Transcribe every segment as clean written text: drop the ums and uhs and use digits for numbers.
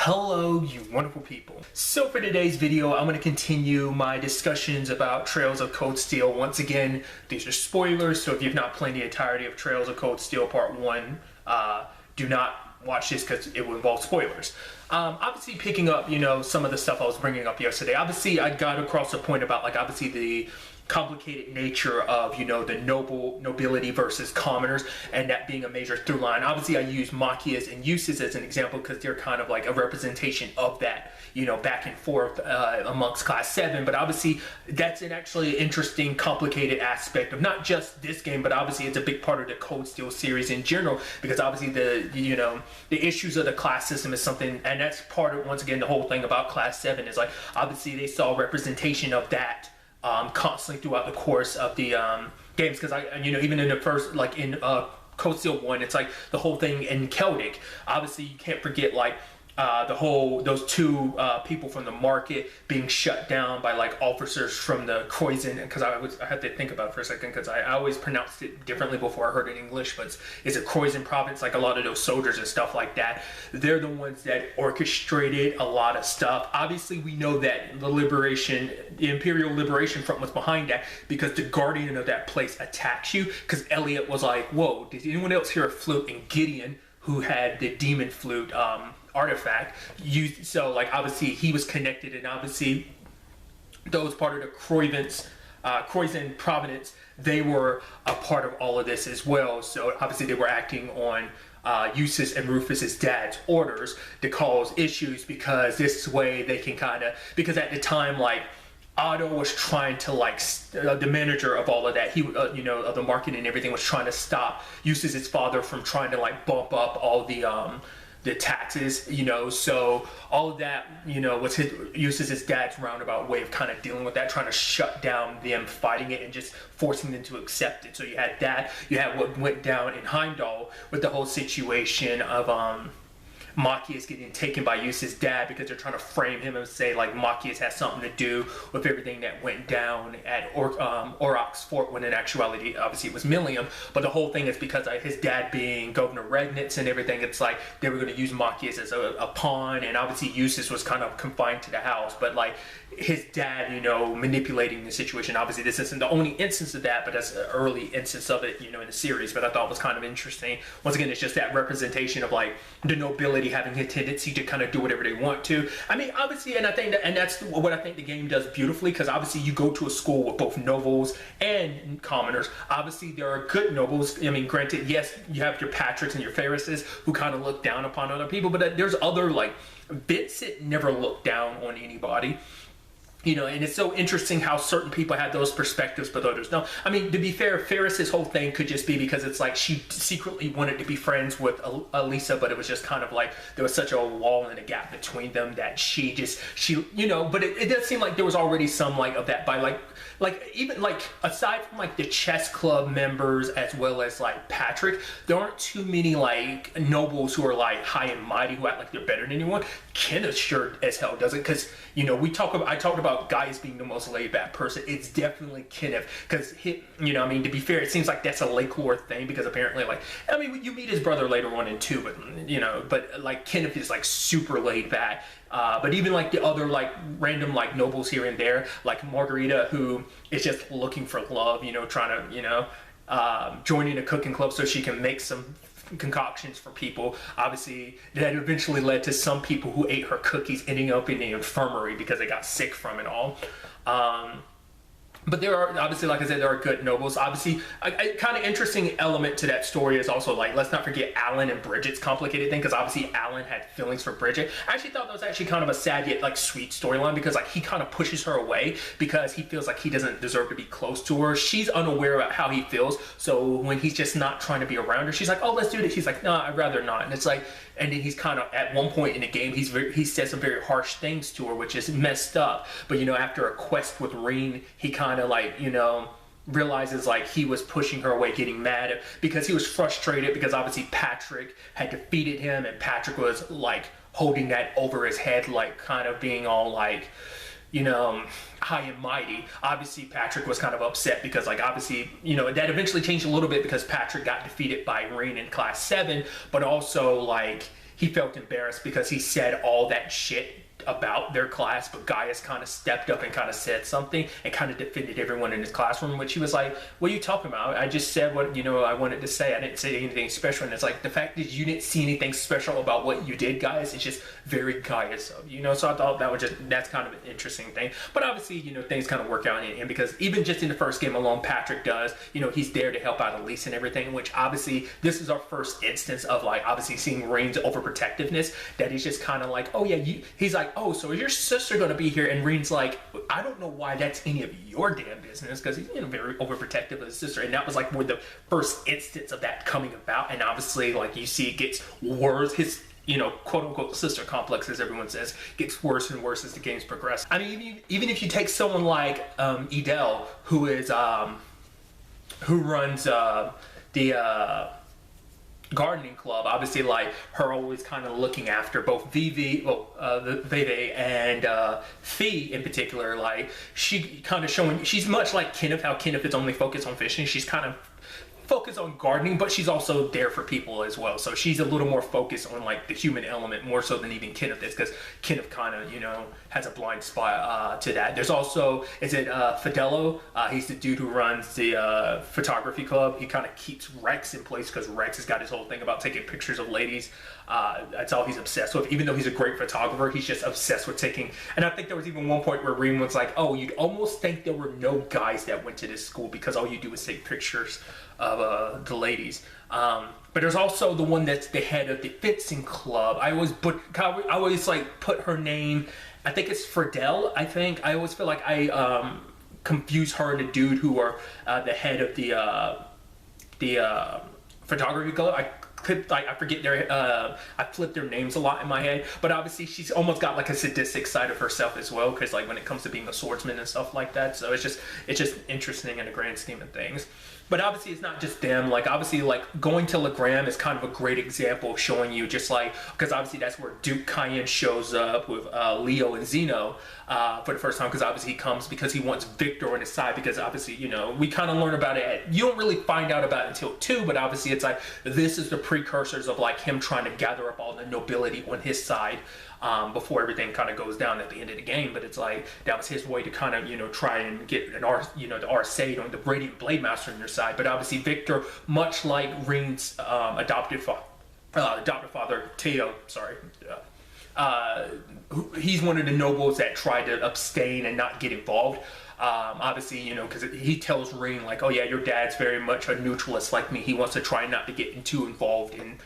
Hello, you wonderful people. So for today's video, I'm going to continue my discussions about Trails of Cold Steel. Once again, these are spoilers, so if you've not played the entirety of Trails of Cold Steel Part 1, do not watch this because it will involve spoilers. Obviously picking up, some of the stuff I was bringing up yesterday. Obviously, I got across a point about, obviously the complicated nature of, the nobility versus commoners, and that being a major through line. Obviously, I use Machias and Uses as an example because they're kind of like a representation of that, back and forth amongst Class 7. But obviously, that's an actually interesting, complicated aspect of not just this game, but obviously it's a big part of the Cold Steel series in general, because obviously the issues of the class system is something, and that's part of, once again, the whole thing about Class 7 is obviously they saw representation of that constantly throughout the course of the games, because even in the first, in Cold Steel 1, it's the whole thing in Celtic. Obviously, you can't forget those two people from the market being shut down by officers from the Croizen, because I had to think about it for a second because I always pronounced it differently before I heard it in English, but it's a Croizen province. A lot of those soldiers and stuff like that, they're the ones that orchestrated a lot of stuff. Obviously, we know that the Imperial Liberation Front was behind that, because the guardian of that place attacks you, because Elliot was like, whoa, did anyone else hear a flute? And Gideon, who had the demon flute artifact, obviously he was connected, and obviously those part of the Croizen province, they were a part of all of this as well. So obviously they were acting on Eustace and Rufus's dad's orders to cause issues, because this way they can because at the time, Otto was trying to the manager of all of that, he of the market and everything, was trying to stop Eustace's father from trying to bump up all the taxes, so all of that, was Eustace's dad's roundabout way of kind of dealing with that, trying to shut down them fighting it and just forcing them to accept it. So you had that, you had what went down in Heimdall with the whole situation of Machias getting taken by Eustace's dad, because they're trying to frame him and say Machias has something to do with everything that went down at Aurochs Fort, when in actuality obviously it was Millium. But the whole thing is because his dad being Governor Regnitz and everything, it's they were going to use Machias as a pawn, and obviously Eustace was kind of confined to the house, but his dad, manipulating the situation. Obviously this isn't the only instance of that, but that's an early instance of it, in the series. But I thought was kind of interesting. Once again, it's just that representation of the nobility having a tendency to kind of do whatever they want to. I mean, obviously, and I think that's what I think the game does beautifully, because obviously you go to a school with both nobles and commoners. Obviously there are good nobles. I mean, granted, yes, you have your Patricks and your Ferrises who kind of look down upon other people, but there's other bits that never look down on anybody. And it's so interesting how certain people have those perspectives, but others don't. I mean, to be fair, Ferris's whole thing could just be because it's she secretly wanted to be friends with Elisa, but it was just kind of there was such a wall and a gap between them that she but it does seem like there was already some of that by even aside from the chess club members as well as Patrick, there aren't too many nobles who are high and mighty who act like they're better than anyone. Kenneth sure as hell doesn't, because I talked about Gaius being the most laid back person. It's definitely Kenneth, because to be fair, it seems like that's a Lake Lore thing, because apparently you meet his brother later on in 2, but Kenneth is super laid back. But even the other random nobles here and there, Margarita, who is just looking for love, trying to joining a cooking club so she can make some concoctions for people. Obviously that eventually led to some people who ate her cookies ending up in the infirmary because they got sick from it all. But there are, obviously, like I said, there are good nobles. Obviously, a kind of interesting element to that story is also, let's not forget Alan and Bridget's complicated thing, because obviously Alan had feelings for Bridget. I actually thought that was actually kind of a sad yet, sweet storyline, because, he kind of pushes her away because he feels like he doesn't deserve to be close to her. She's unaware about how he feels, so when he's just not trying to be around her, she's like, oh, let's do this. She's like, no, I'd rather not. And it's and then he's kind of, at one point in the game, he says some very harsh things to her, which is messed up. But, after a quest with Reen, he kind of realizes he was pushing her away, getting mad because he was frustrated because obviously Patrick had defeated him, and Patrick was holding that over his head, kind of being all high and mighty. Obviously Patrick was kind of upset because obviously that eventually changed a little bit because Patrick got defeated by Reen in Class 7, but also he felt embarrassed because he said all that shit about their class, but Gaius kind of stepped up and kind of said something and kind of defended everyone in his classroom, which he was like, what are you talking about? I just said what, I wanted to say. I didn't say anything special. And it's like, the fact that you didn't see anything special about what you did, Gaius, is just very Gaius of you, so I thought that's kind of an interesting thing. But obviously, things kind of work out in because even just in the first game alone, Patrick does, he's there to help out Elise and everything, which obviously this is our first instance of like obviously seeing Reen's overprotectiveness, that he's just kind of like, oh yeah, he's like, oh, so is your sister going to be here? And Reen's like, I don't know why that's any of your damn business, because he's very overprotective of his sister. And that was like where the first instance of that coming about. And obviously, like you see, it gets worse. His quote unquote sister complex, as everyone says, gets worse and worse as the games progress. I mean, even if you take someone like Edel, who is who runs the gardening club, obviously like her always kind of looking after both Vivi and Fee in particular, like she kind of showing, she's much like Kenneth, how Kenneth is only focused on fishing. She's kind of focused on gardening, but she's also there for people as well. So she's a little more focused on like the human element more so than even Kenneth is, because Kenneth kind of has a blind spot to that. There's also, is it Fidello? He's the dude who runs the photography club. He kind of keeps Rex in place because Rex has got his whole thing about taking pictures of ladies. That's all he's obsessed with. Even though he's a great photographer, he's just obsessed with taking. And I think there was even one point where Reen was like, oh, you'd almost think there were no guys that went to this school because all you do is take pictures of the ladies. But there's also the one that's the head of the fencing club. I always like put her name, I think it's Fridel, I think. I always feel like I confuse her and the dude who are the head of the photography club. I forget their, I flip their names a lot in my head, but obviously she's almost got like a sadistic side of herself as well, because like when it comes to being a swordsman and stuff like that, so it's just interesting in the grand scheme of things. But obviously it's not just them, like obviously like going to Legram is kind of a great example of showing you just like, because obviously that's where Duke Cayenne shows up with Leo and Zeno for the first time, because obviously he comes because he wants Victor on his side, because obviously, we kind of learn about it, you don't really find out about it until 2, but obviously it's like, this is the precursors of like him trying to gather up all the nobility on his side before everything kind of goes down at the end of the game. But it's like, that was his way to kind of, try and get an the Arcade on the Radiant Blade Master on your side. But obviously Victor, much like Reen's adopted father, Teo, he's one of the nobles that tried to abstain and not get involved. Obviously, because he tells Reen like, oh yeah, your dad's very much a neutralist like me. He wants to try not to get too involved in,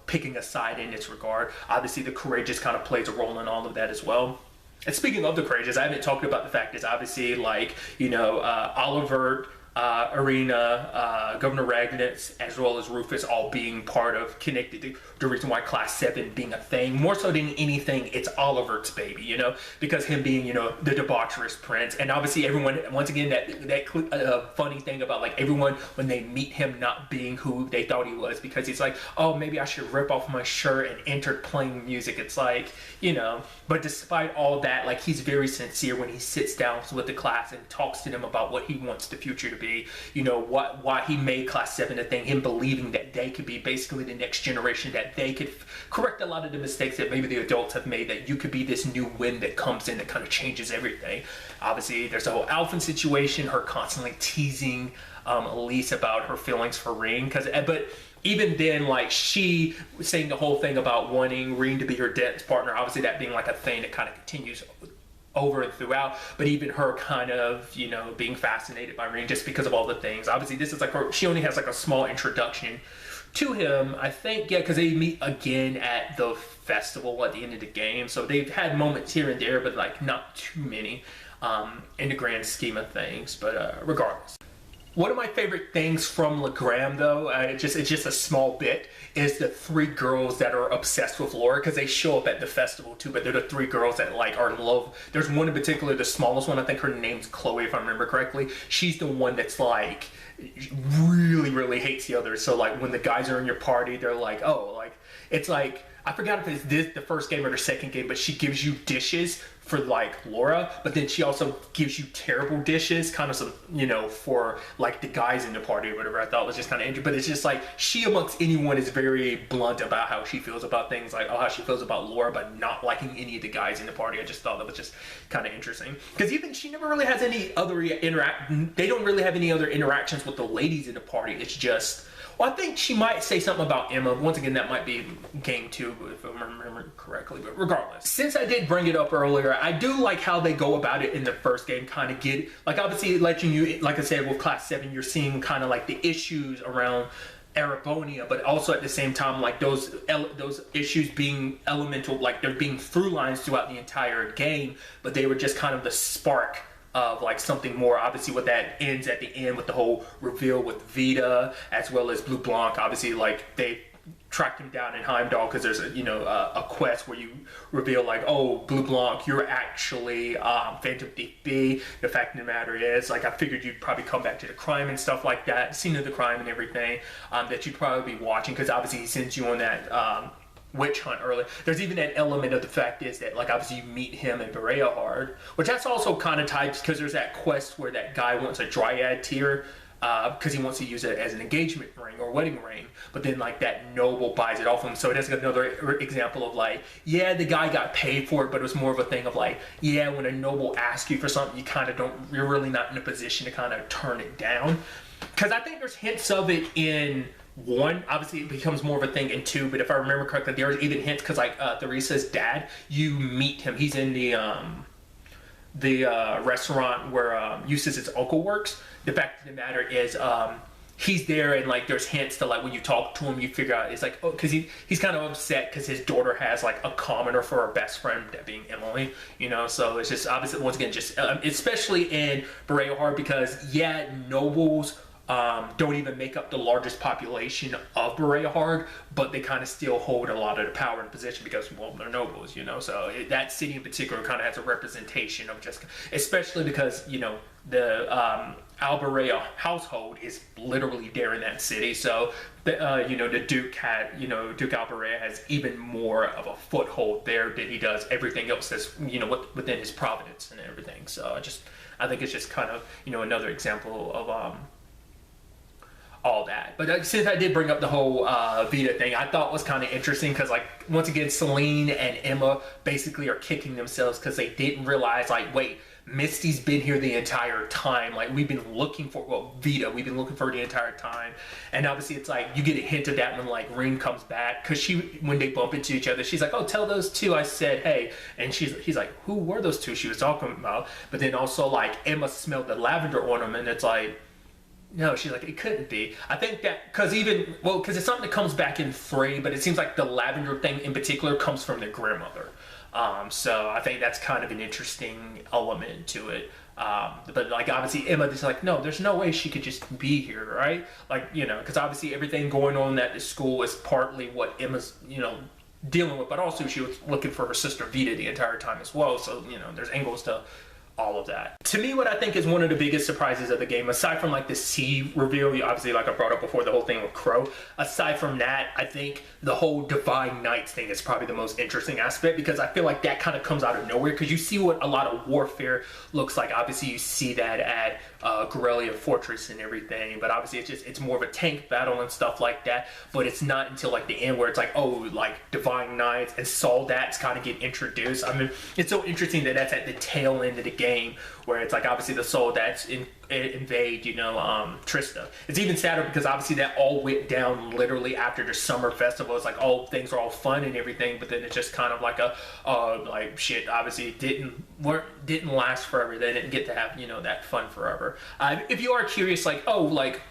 picking a side in this regard. Obviously, the Courageous kind of plays a role in all of that as well. And speaking of the Courageous, I haven't talked about the fact is obviously like, Oliver, Arena, Governor Ragnitz, as well as Rufus all being part of connected to the reason why Class 7 being a thing. More so than anything, it's Oliver's baby, because him being, the debaucherous prince. And obviously everyone, once again, that funny thing about like everyone, when they meet him not being who they thought he was, because he's like, oh, maybe I should rip off my shirt and enter playing music. It's like, but despite all that, like he's very sincere when he sits down with the class and talks to them about what he wants the future to be, why he made Class 7 a thing, him believing that they could be basically the next generation, that they could correct a lot of the mistakes that maybe the adults have made, that you could be this new wind that comes in that kind of changes everything. Obviously, there's the whole Alphen situation, her constantly teasing Elise about her feelings for Reen, but even then, like she was saying the whole thing about wanting Reen to be her dance partner, obviously that being like a thing that kind of continues over and throughout, but even her kind of, being fascinated by Reen just because of all the things. Obviously, this is like she only has like a small introduction to him, I think, yeah, because they meet again at the festival at the end of the game, so they've had moments here and there, but like not too many in the grand scheme of things, but regardless. One of my favorite things from Legram, though, it's just a small bit, is the 3 girls that are obsessed with Laura, because they show up at the festival too, but they're the 3 girls that like are in love. There's one in particular, the smallest one, I think her name's Chloe, if I remember correctly. She's the one that's like, really hates the others. So like when the guys are in your party, they're like, oh, like, it's like, I forgot if it's the first game or the second game, but she gives you dishes for like Laura, but then she also gives you terrible dishes, kind of some, you know, for like the guys in the party or whatever. I thought was just kind of interesting, but it's just like she amongst anyone is very blunt about how she feels about things, like how she feels about Laura, but not liking any of the guys in the party. I just thought that was just kind of interesting, because even she never really has any other they don't really have any other interactions with the ladies in the party. It's just, well, I think she might say something about Emma. Once again, that might be game 2, if I remember correctly. But regardless, since I did bring it up earlier, I do like how they go about it in the first game. Kind of get, like, obviously letting you, like I said, with Class 7, you're seeing kind of like the issues around Arabonia, but also at the same time, like those issues being elemental, like they're being through lines throughout the entire game, but they were just kind of the spark of like something more. Obviously what that ends at the end with the whole reveal with Vita as well as Blue Blanc. Obviously, like, they tracked him down in Heimdall because there's a, you know, a quest where you reveal like, oh, Blue Blanc, you're actually Phantom Thief B. The fact of the matter is, like, I figured you'd probably come back to the crime and stuff like that, scene of the crime and everything, that you'd probably be watching, because obviously he sends you on that witch hunt early. There's even an element of the fact is that, like, obviously you meet him in Bereahard, which that's also kind of tied because there's that quest where that guy wants a dryad tear because he wants to use it as an engagement ring or wedding ring, but then like that noble buys it off him. So that's another example of like, yeah, the guy got paid for it, but it was more of a thing of like, yeah, when a noble asks you for something, you kind of don't, you're really not in a position to kind of turn it down. Because I think there's hints of it in 1, obviously it becomes more of a thing in 2, but if I remember correctly, there's even hints because like Theresa's dad, you meet him. He's in the restaurant where Eustace's uncle works. The fact of the matter is, he's there, and like there's hints to like when you talk to him, you figure out it's like, oh, because he's kind of upset because his daughter has like a commoner for her best friend, that being Emily, you know. So it's just obviously once again just especially in Bereahard, because yeah, nobles don't even make up the largest population of Bereahard, but they kind of still hold a lot of the power and position because, well, they're nobles, you know. So that city in particular kind of has a representation of just, especially because, you know, the Alberea household is literally there in that city. So, you know, the Duke had, you know, Duke Alberea has even more of a foothold there than he does everything else that's, you know, within his province and everything. So I think it's just kind of, you know, another example of all that. But since I did bring up the whole Vita thing, I thought was kind of interesting because, like, once again, Celine and Emma basically are kicking themselves because they didn't realize, like, wait, Misty's been here the entire time. Like, we've been looking for, well, Vita, we've been looking for her the entire time. And obviously it's like, you get a hint of that when, like, Reem comes back. Because when they bump into each other, she's like, oh, tell those two I said, hey. And he's like, who were those two she was talking about? But then also, like, Emma smelled the lavender on them, and it's like, no, she's like, it couldn't be. I think that, because it's something that comes back in 3, but it seems like the lavender thing in particular comes from their grandmother. So I think that's kind of an interesting element to it. But like, obviously Emma is like, no, there's no way she could just be here, right? Like, you know, because obviously everything going on at the school is partly what Emma's, you know, dealing with, but also she was looking for her sister Vita the entire time as well. So, you know, there's angles to all of that. To me, what I think is one of the biggest surprises of the game, aside from like the C reveal, obviously like I brought up before, the whole thing with Crow, aside from that, I think the whole Divine Knights thing is probably the most interesting aspect, because I feel like that kind of comes out of nowhere, because you see what a lot of warfare looks like. Obviously you see that at Guerrilla Fortress and everything, but obviously it's more of a tank battle and stuff like that, but it's not until like the end where it's like, oh, like Divine Knights and Soldats kind of get introduced. I mean, it's so interesting that that's at the tail end of the game, where it's like obviously the Soldats invade, you know, Trista. It's even sadder because obviously that all went down literally after the summer festival. It's like, oh, things are all fun and everything, but then it's just kind of like a like shit. Obviously it didn't last forever. They didn't get to have, you know, that fun forever. If you are curious, like, oh, like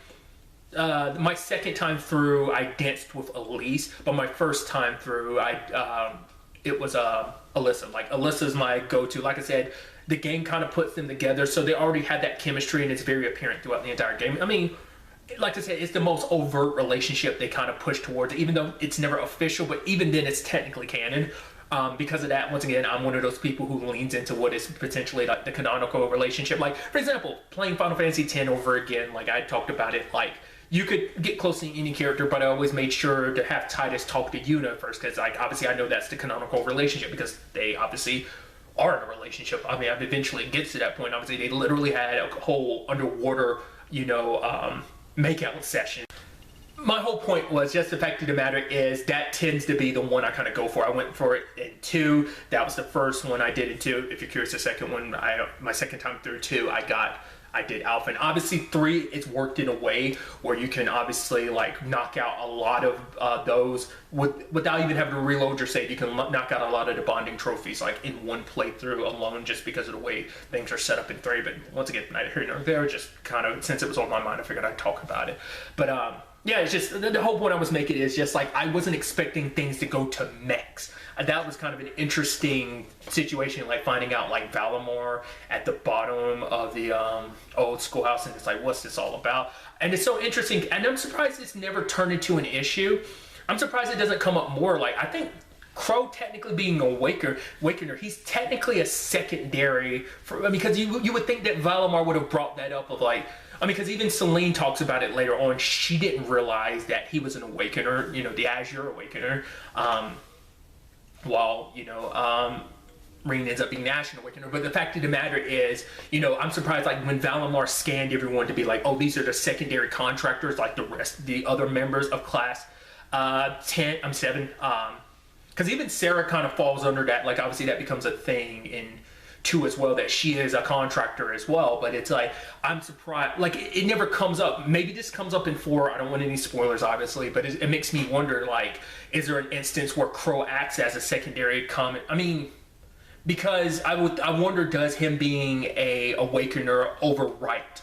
my second time through I danced with Elise, but my first time through it was Alyssa. Like, Alyssa's my go-to. Like I said, the game kind of puts them together, so they already had that chemistry, and it's very apparent throughout the entire game. I mean, like I said, it's the most overt relationship they kind of push towards, even though it's never official, but even then it's technically canon. Because of that, once again, I'm one of those people who leans into what is potentially like the canonical relationship. Like, for example, playing Final Fantasy X over again, like I talked about it like you could get close to any character, but I always made sure to have Titus talk to Yuna first, because like obviously I know that's the canonical relationship, because they obviously are in a relationship. I mean, eventually it gets to that point. Obviously, they literally had a whole underwater, makeout session. My whole point was just the fact of the matter is that tends to be the one I kind of go for. I went for it in 2. That was the first one I did in 2. If you're curious, the second one, my second time through 2, I did Alpha. And obviously 3, it's worked in a way where you can obviously like knock out a lot of those without even having to reload your save. You can knock out a lot of the bonding trophies like in one playthrough alone, just because of the way things are set up in 3. But once again, neither here nor there, just kind of, since it was on my mind, I figured I'd talk about it. But yeah, it's just, the whole point I was making is just like, I wasn't expecting things to go to mechs. That was kind of an interesting situation, like finding out like Valimar at the bottom of the old schoolhouse, and it's like, what's this all about? And it's so interesting, and I'm surprised it's never turned into an issue. I'm surprised it doesn't come up more. Like, I think Crow technically being a Awakener, he's technically a secondary, because you would think that Valimar would have brought that up of like, because even Selene talks about it later on. She didn't realize that he was an Awakener, the Azure Awakener, while, Ring ends up being National Awakener. But the fact of the matter is, I'm surprised, like, when Valimar scanned everyone to be like, oh, these are the secondary contractors, like the other members of Class 7, because even Sarah kind of falls under that. Like, obviously that becomes a thing in 2 as well, that she is a contractor as well. But it's like, I'm surprised, like, it never comes up. Maybe this comes up in 4. I don't want any spoilers, obviously, but it makes me wonder, like, is there an instance where Crow acts as a secondary comment? Because I wonder, does him being a Awakener overwrite?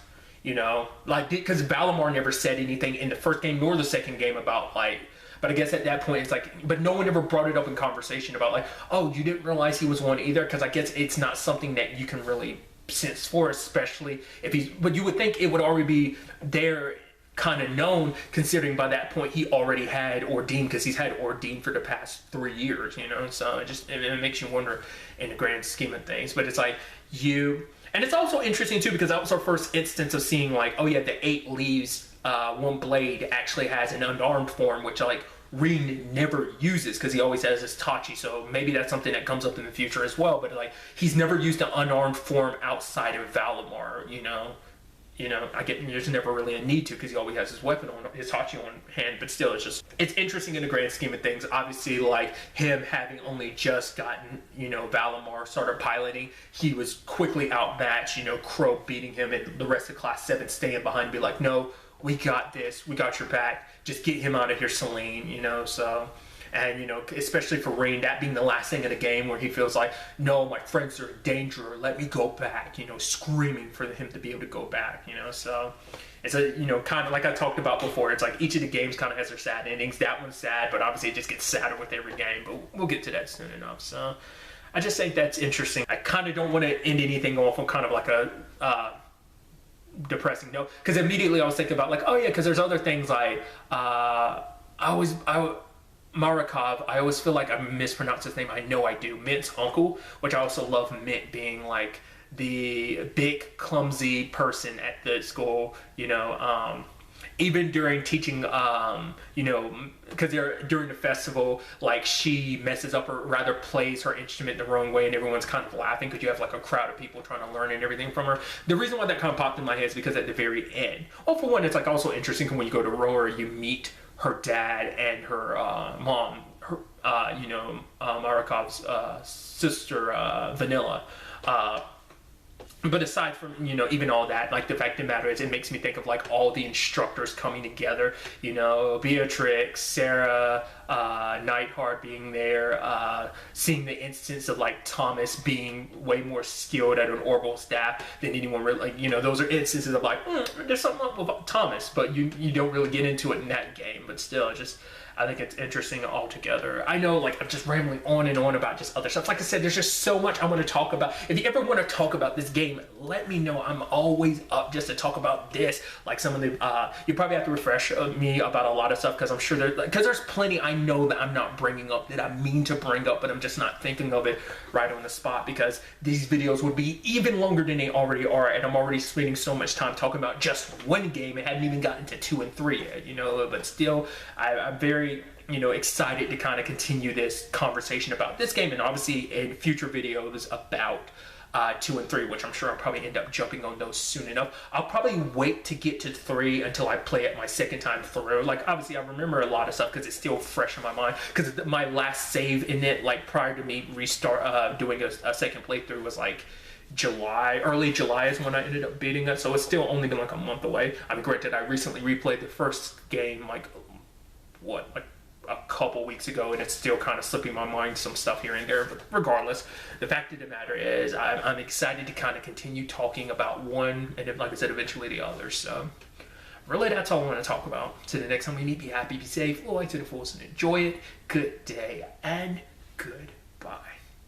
Like, because Valimar never said anything in the first game nor the second game about, like, but I guess at that point it's like, but no one ever brought it up in conversation about like, oh, you didn't realize he was one either, because I guess it's not something that you can really sense for, especially if he's, but you would think it would already be there, kind of known, considering by that point he already had Ordeem, because he's had Ordeem for the past 3 years, so it makes you wonder in the grand scheme of things. But it's like, and it's also interesting too, because that was our first instance of seeing like, oh yeah, the 8 leaves, one blade actually has an unarmed form, which like Ring never uses, because he always has his Tachi. So maybe that's something that comes up in the future as well. But like, he's never used an unarmed form outside of Valimar, I get there's never really a need to, because he always has his weapon on, his Tachi on hand. But still, it's interesting in the grand scheme of things. Obviously, like him having only just gotten, Valimar started piloting, he was quickly outmatched. Crow beating him, and the rest of Class 7 staying behind and be like, no, we got this, we got your back. Just get him out of here, Selene. So. And, especially for Rain, that being the last thing in the game where he feels like, no, my friends are in danger, let me go back, screaming for him to be able to go back, So it's a, kind of like I talked about before, it's like each of the games kind of has their sad endings. That one's sad, but obviously it just gets sadder with every game, but we'll get to that soon enough. So I just think that's interesting. I kind of don't want to end anything off on kind of like a depressing note, because immediately I was thinking about like, oh yeah, because there's other things like, Marakov, I always feel like I mispronounce his name. I know I do. Mint's uncle, which I also love Mint being like the big, clumsy person at the school, even during teaching, because they're during the festival, like she messes up or rather plays her instrument the wrong way, and everyone's kind of laughing because you have like a crowd of people trying to learn and everything from her. The reason why that kind of popped in my head is because at the very end, for one, it's like also interesting when you go to Roar, you meet her dad and her mom, Marakov's sister, Vanilla. But aside from, even all that, like the fact of the matter is, it makes me think of like all the instructors coming together, Beatrix, Sarah, Nightheart being there, seeing the instance of like Thomas being way more skilled at an orbital staff than anyone really, like, those are instances of like, there's something up with Thomas, but you don't really get into it in that game. But still, I think it's interesting altogether. I know, like, I'm just rambling on and on about just other stuff. Like I said, there's just so much I want to talk about. If you ever want to talk about this game, let me know. I'm always up just to talk about this. Like some of the, you probably have to refresh me about a lot of stuff, because I'm sure there's plenty I know that I'm not bringing up that I mean to bring up, but I'm just not thinking of it right on the spot, because these videos would be even longer than they already are, and I'm already spending so much time talking about just one game. It hadn't even gotten to 2 and 3 yet, you know, but still, I'm very, you know, excited to kind of continue this conversation about this game, and obviously in future videos about 2 and 3, which I'm sure I'll probably end up jumping on those soon enough. I'll probably wait to get to 3 until I play it my second time through. Like, obviously I remember a lot of stuff because it's still fresh in my mind, because my last save in it, like prior to me doing a second playthrough, was like early July is when I ended up beating it, so it's still only been like a month away. I mean, granted, I recently replayed the first game like a couple weeks ago, and it's still kind of slipping my mind some stuff here and there, but regardless, the fact of the matter is I'm excited to kind of continue talking about one, and then, like I said, eventually the other. So really, that's all I want to talk about. So the next time we meet, be happy, be safe, live life to the fullest, and enjoy it. Good day and goodbye.